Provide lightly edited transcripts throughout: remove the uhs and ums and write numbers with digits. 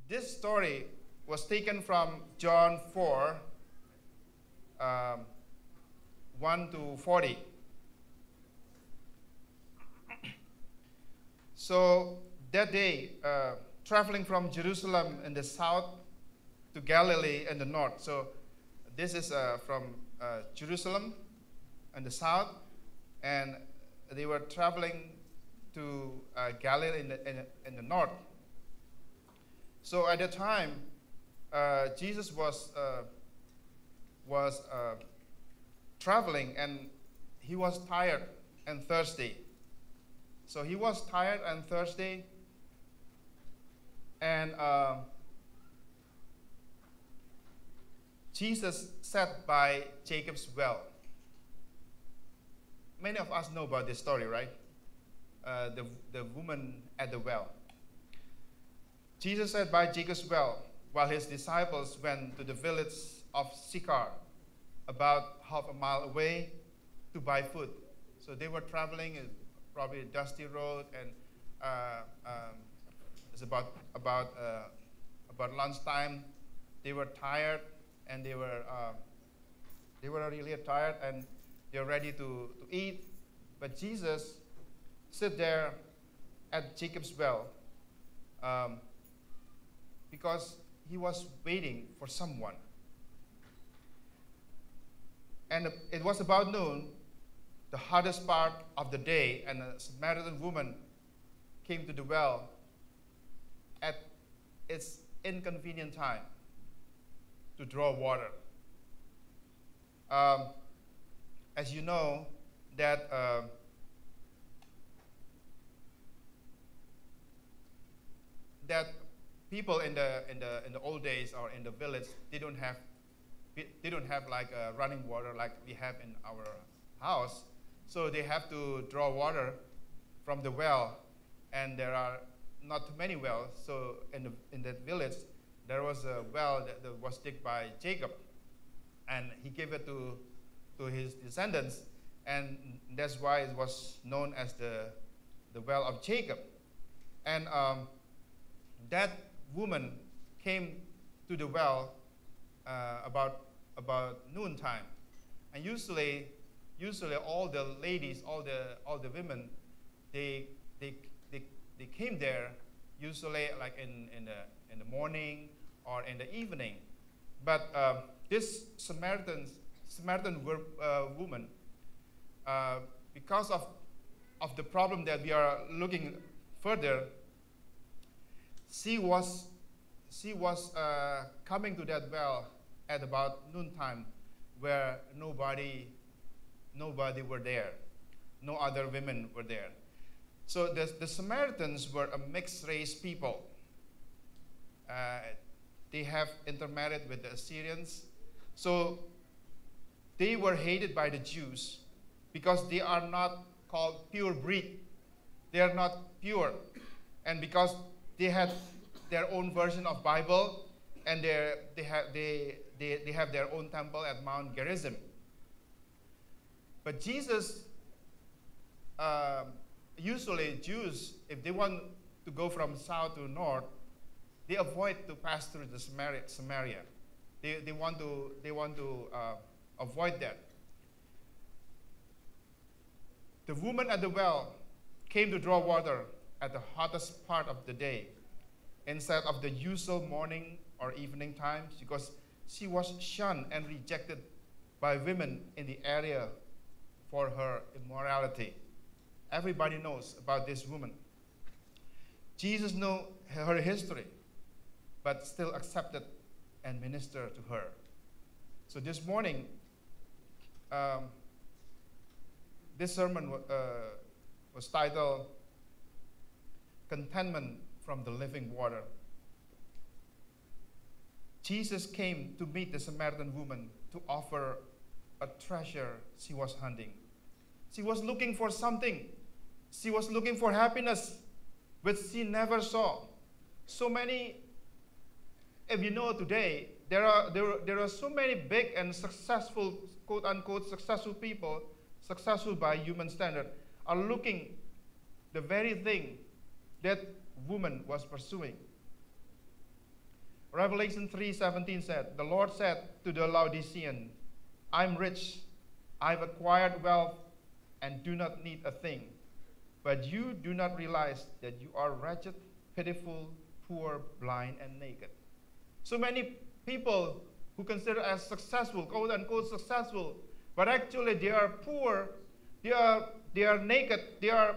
This story was taken from John 4, 1 to 40. So that day, traveling from Jerusalem in the south to Galilee in the north. So this is from Jerusalem in the south, and they were traveling to Galilee in the north. So at the time, Jesus was traveling, and he was tired and thirsty. So he was tired and thirsty, and Jesus sat by Jacob's well. Many of us know about this story, right? The woman at the well. Jesus sat by Jacob's well while his disciples went to the village of Sychar, about half a mile away, to buy food. So they were traveling, probably a dusty road, and it's about lunchtime. They were tired, and they were really tired, and they were ready to eat. But Jesus sit there at Jacob's well because he was waiting for someone. And it was about noon, the hottest part of the day, and a Samaritan woman came to the well at its inconvenient time to draw water. As you know, that that people in the old days or in the village, they don't have like running water like we have in our house. So they have to draw water from the well, and there are not too many wells. So in that village, there was a well that was dug by Jacob, and he gave it to his descendants, and that's why it was known as the well of Jacob. And that woman came to the well about noontime, and usually all the ladies, all the women, they came there usually like in the morning or in the evening. But this Samaritan woman, because of the problem that we are looking further, she was coming to that well at about noontime, where nobody were there, no other women were there. So the Samaritans were a mixed race people. They have intermarried with the Assyrians, so they were hated by the Jews because they are not called pure breed. They are not pure, and because they had their own version of Bible, and they have their own temple at Mount Gerizim. But Jesus, usually Jews, if they want to go from south to north, they avoid to pass through the Samaria. They want to avoid that. The woman at the well came to draw water at the hottest part of the day, instead of the usual morning or evening times, because she was shunned and rejected by women in the area for her immorality. Everybody knows about this woman. Jesus knew her history, but still accepted and ministered to her. So this morning, this sermon was titled Contentment from the Living Water. Jesus came to meet the Samaritan woman to offer a treasure she was hunting. She was looking for something. She was looking for happiness, which she never saw. So many, if you know today, there are so many big and successful, quote unquote, successful people, successful by human standard, are looking the very thing that woman was pursuing. Revelation 3:17 said, the Lord said to the Laodicean, I'm rich, I've acquired wealth, and do not need a thing. But you do not realize that you are wretched, pitiful, poor, blind, and naked. So many people who consider as successful, quote unquote successful, but actually they are poor, they are naked, they are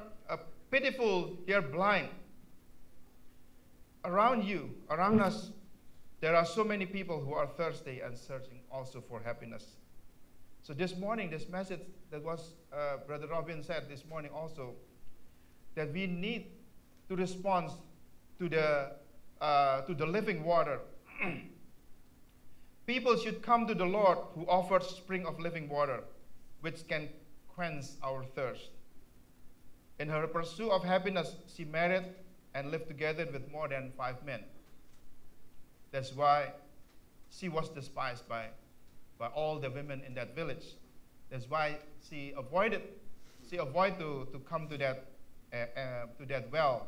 pitiful, they are blind. Around you, around us, there are so many people who are thirsty and searching also for happiness. So this morning, this message that was Brother Robin said this morning also, that we need to respond to the living water. People should come to the Lord who offers spring of living water, which can quench our thirst. In her pursuit of happiness, she married and lived together with more than 5 men. That's why she was despised by all the women in that village. That's why she avoided to come to that well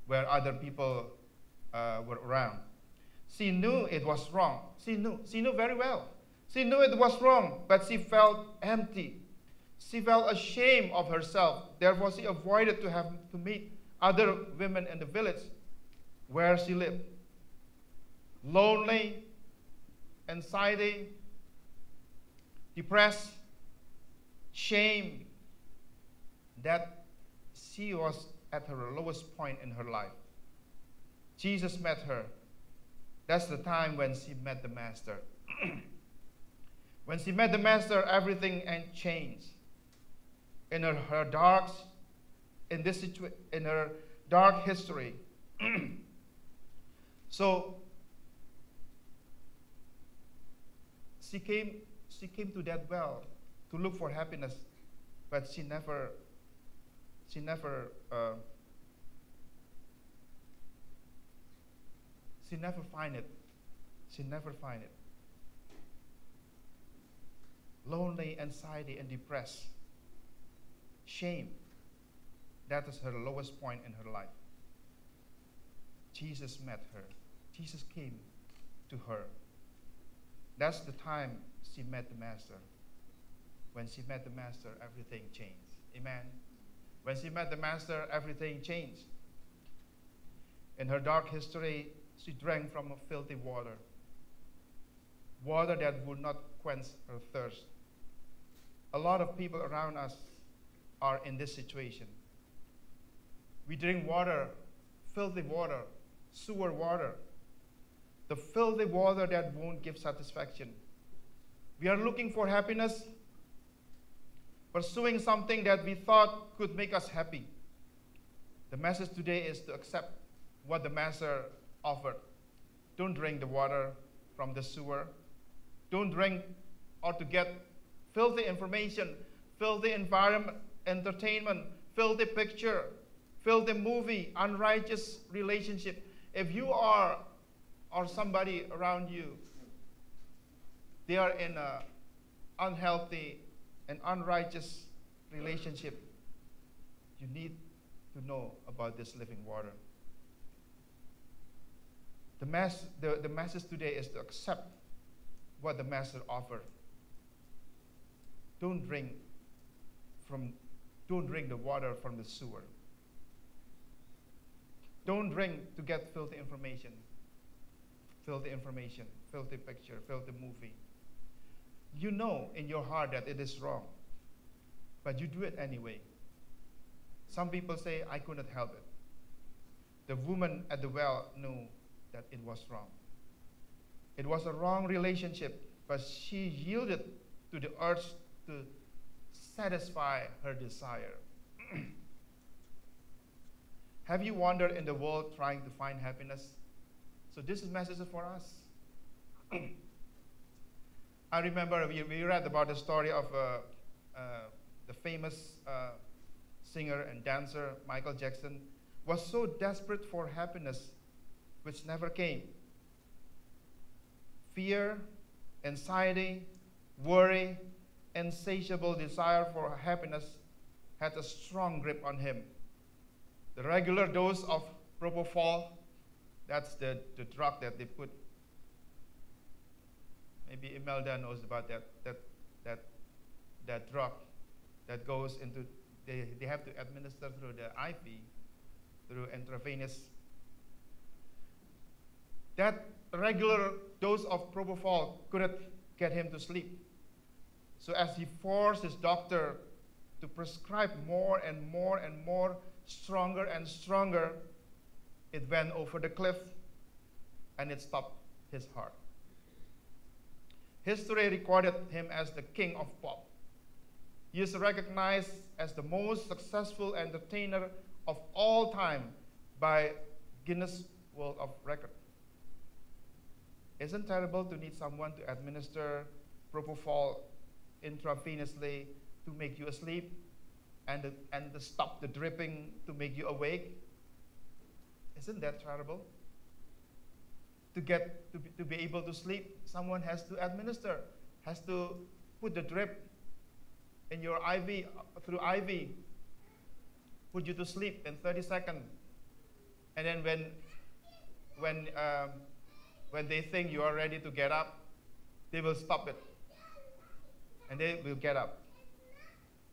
where other people were around. She knew it was wrong. She knew very well. She knew it was wrong, but she felt empty. She felt ashamed of herself. Therefore, she avoided to meet other women in the village where she lived. Lonely, anxiety, depressed, shame, that she was at her lowest point in her life. Jesus met her. That's the time when she met the Master. When she met the Master, everything changed. In her dark history. So she came to that well to look for happiness, but she never find it. She never find it. Lonely, anxiety, and depressed. Shame. That is her lowest point in her life. Jesus met her. Jesus came to her. That's the time she met the Master. When she met the Master, everything changed. Amen. When she met the Master, everything changed. In her dark history, she drank from a filthy water. Water that would not quench her thirst. A lot of people around us are in this situation. We drink water, filthy water, sewer water. The filthy water that won't give satisfaction. We are looking for happiness, pursuing something that we thought could make us happy. The message today is to accept what the Master offered. Don't drink the water from the sewer. Don't drink or to get filthy information, filthy environment, entertainment, filthy picture, filthy movie, unrighteous relationship. If you are or somebody around you, they are in an unhealthy and unrighteous relationship, you need to know about this living water. The message today is to accept what the Master offered. Don't drink the water from the sewer. Don't drink to get filthy information, filthy picture, filthy movie. You know in your heart that it is wrong, but you do it anyway. Some people say, I couldn't help it. The woman at the well knew that it was wrong. It was a wrong relationship, but she yielded to the urge to satisfy her desire. Have you wandered in the world trying to find happiness? So this is a message for us. I remember we read about the story of the famous singer and dancer Michael Jackson was so desperate for happiness which never came. Fear, anxiety, worry, insatiable desire for happiness had a strong grip on him. The regular dose of propofol, that's the drug that they put Maybe Imelda knows about that that drug that goes into, they have to administer through the IV, through intravenous. That regular dose of propofol couldn't get him to sleep. So as he forced his doctor to prescribe more and more and more, stronger and stronger, it went over the cliff and it stopped his heart. History recorded him as the king of pop. He is recognized as the most successful entertainer of all time by Guinness World of Record. Isn't it terrible to need someone to administer propofol intravenously to make you asleep and to stop the dripping to make you awake? Isn't that terrible? To be able to sleep, someone has to administer, has to put the drip in your IV, through IV, put you to sleep in 30 seconds. And then when they think you are ready to get up, they will stop it. And they will get up.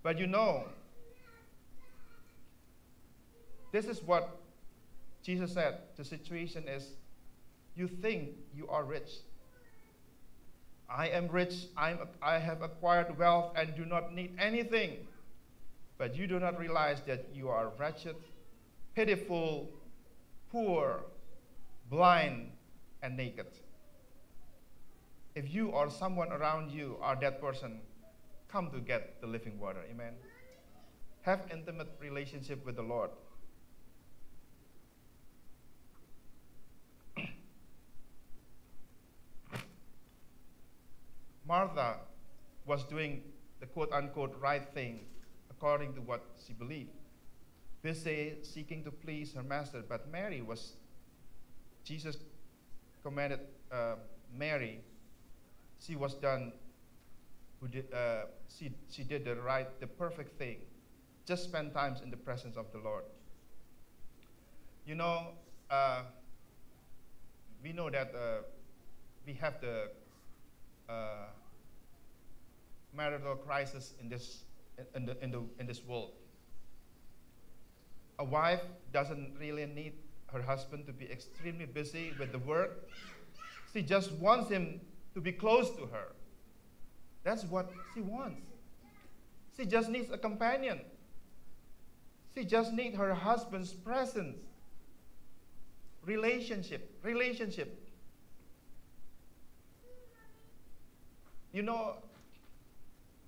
But you know, this is what Jesus said. The situation is, you think you are rich. I am rich, I have acquired wealth and do not need anything. But you do not realize that you are wretched, pitiful, poor, blind, and naked. If you or someone around you are that person, come to get the living water. Amen. Have intimate relationship with the Lord. Martha was doing the quote-unquote right thing according to what she believed, busy seeking to please her master. But Mary was, Jesus commanded Mary, she was done, she did the perfect thing. Just spend time in the presence of the Lord. You know, we know that we have the marital crisis in this world. A wife doesn't really need her husband to be extremely busy with the work. She just wants him to be close to her. That's what she wants. She just needs a companion. She just needs her husband's presence. Relationship. You know,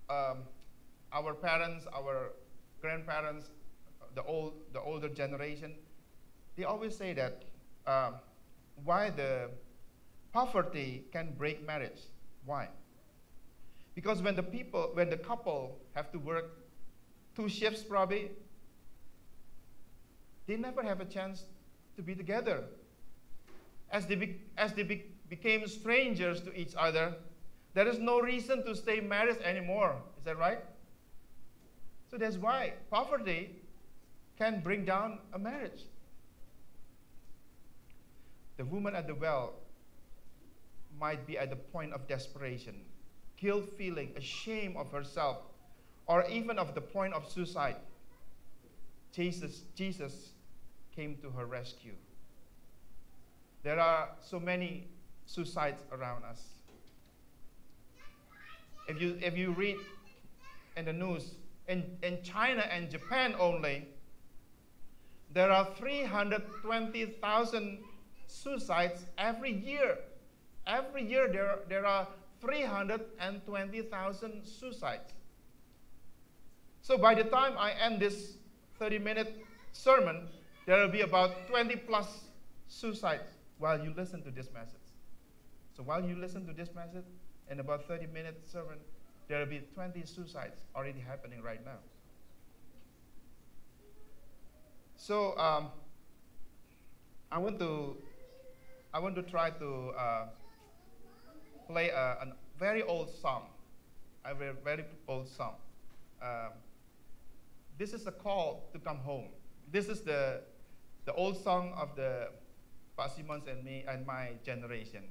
our parents, our grandparents, the older generation, they always say that why the poverty can break marriage. Why? Because when the couple have to work 2 shifts probably, they never have a chance to be together. As they became strangers to each other, there is no reason to stay married anymore. Is that right? So that's why poverty can bring down a marriage. The woman at the well might be at the point of desperation, guilt feeling, ashamed of herself, or even of the point of suicide. Jesus came to her rescue. There are so many suicides around us. If you read in the news, in China and Japan only, there are 320,000 suicides every year. Every year there are 320,000 suicides. So by the time I end this 30-minute sermon, there will be about 20 plus suicides while you listen to this message. So while you listen to this message, in about 30-minute sermon, there will be 20 suicides already happening right now. So I want to try to play a very old song, a very old song. This is a call to come home. This is the old song of the Pak Simons and me and my generation.